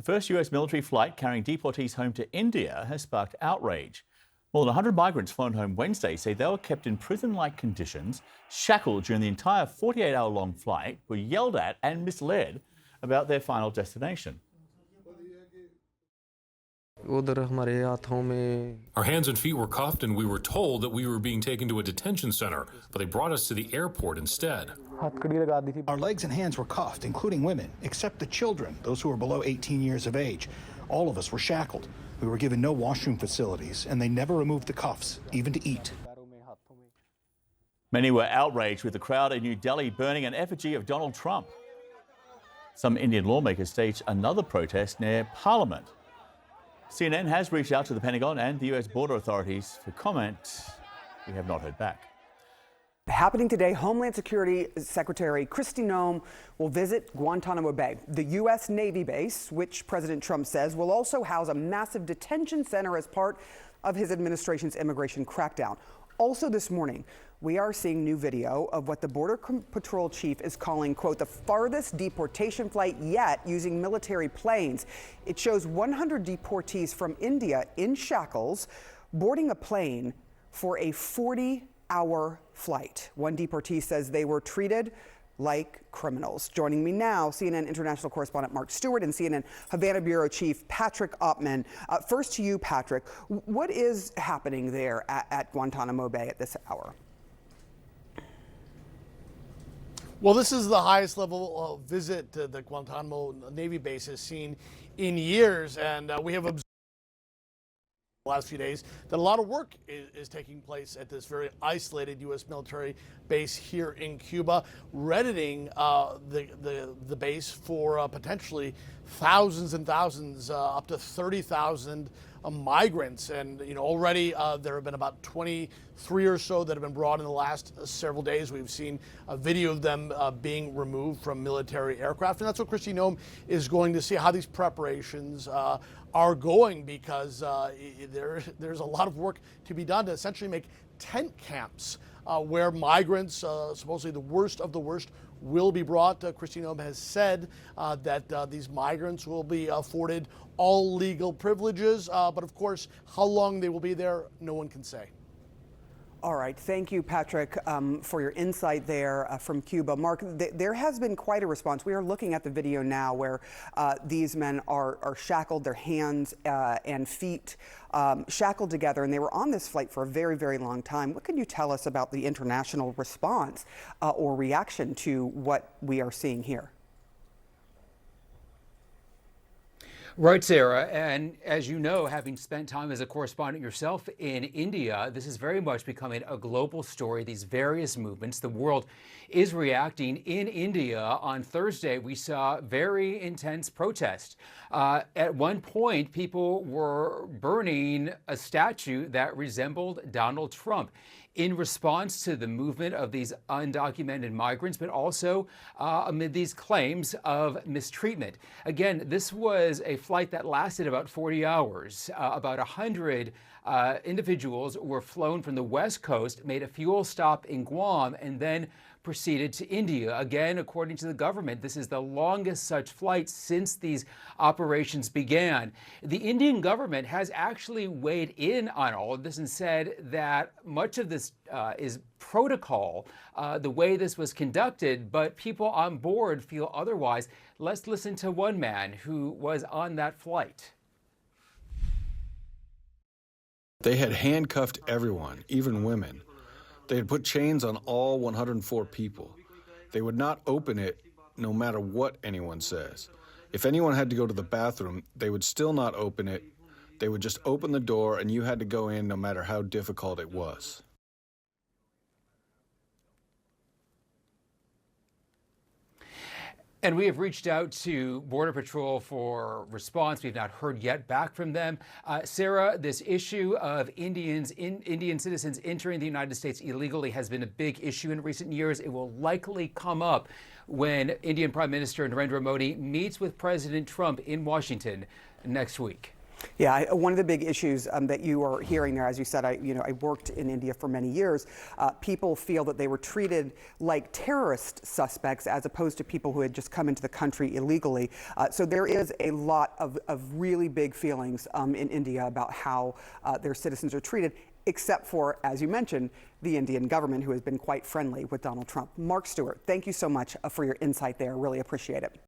The first US military flight carrying deportees home to India has sparked outrage. More than 100 migrants flown home Wednesday say they were kept in prison-like conditions, shackled during the entire 48-hour-long flight, were yelled at and misled about their final destination. Our hands and feet were cuffed and we were told that we were being taken to a detention center, but they brought us to the airport instead. Our legs and hands were cuffed, including women, except the children, those who were below 18 years of age. All of us were shackled. We were given no washroom facilities, and they never removed the cuffs, even to eat. Many were outraged with the crowd in New Delhi burning an effigy of Donald Trump. Some Indian lawmakers staged another protest near Parliament. CNN has reached out to the Pentagon and the US border authorities for comment. We have not heard back. Happening today, Homeland Security Secretary Kristi Noem will visit Guantanamo Bay, the U.S. Navy base, which President Trump says will also house a massive detention center as part of his administration's immigration crackdown. Also this morning, we are seeing new video of what the Border Patrol chief is calling, quote, the farthest deportation flight yet using military planes. It shows 100 deportees from India in shackles boarding a plane for a 40-hour flight. One deportee says they were treated like criminals. Joining me now, CNN international correspondent Mark Stewart and CNN Havana Bureau Chief Patrick Oppman. First to you, Patrick. What is happening there at Guantanamo Bay at this hour? Well, this is the highest level visit to the Guantanamo Navy base has seen in years, and we have observed the last few days that a lot of work is taking place at this very isolated U.S. military base here in Cuba, readying the base for potentially thousands and thousands, up to 30,000 migrants. And already there have been about 23 or so that have been brought in the last several days. We've seen a video of them being removed from military aircraft, and that's what Kristi Noem is going to see, how these preparations are going, because there's a lot of work to be done to essentially make tent camps where migrants, supposedly the worst of the worst, will be brought. Kristi Noem has said that these migrants will be afforded all legal privileges, but of course, how long they will be there, no one can say. All right. Thank you, Patrick, for your insight there from Cuba. Mark, there has been quite a response. We are looking at the video now where these men are shackled, their hands and feet shackled together, and they were on this flight for a very, very long time. What can you tell us about the international response or reaction to what we are seeing here? Right, Sarah. And as you know, having spent time as a correspondent yourself in India, this is very much becoming a global story, these various movements. The world is reacting. In India on Thursday, we saw very intense protest. At one point, people were burning a statue that resembled Donald Trump in response to the movement of these undocumented migrants, but also amid these claims of mistreatment. Again, this was a flight that lasted about 40 hours. About 100 individuals were flown from the West Coast, made a fuel stop in Guam, and then proceeded to India. Again, according to the government, this is the longest such flight since these operations began. The Indian government has actually weighed in on all of this and said that much of this is protocol, the way this was conducted, but people on board feel otherwise. Let's listen to one man who was on that flight. They had handcuffed everyone, even women. They had put chains on all 104 people. They would not open it no matter what anyone says. If anyone had to go to the bathroom, they would still not open it. They would just open the door and you had to go in no matter how difficult it was. And we have reached out to Border Patrol for response. We've not heard yet back from them. Sarah, this issue of Indian citizens entering the United States illegally has been a big issue in recent years. It will likely come up when Indian Prime Minister Narendra Modi meets with President Trump in Washington next week. Yeah, one of the big issues that you are hearing there, as you said, I worked in India for many years. People feel that they were treated like terrorist suspects as opposed to people who had just come into the country illegally. So there is a lot of really big feelings in India about how their citizens are treated, except for, as you mentioned, the Indian government, who has been quite friendly with Donald Trump. Mark Stewart, thank you so much for your insight there. Really appreciate it.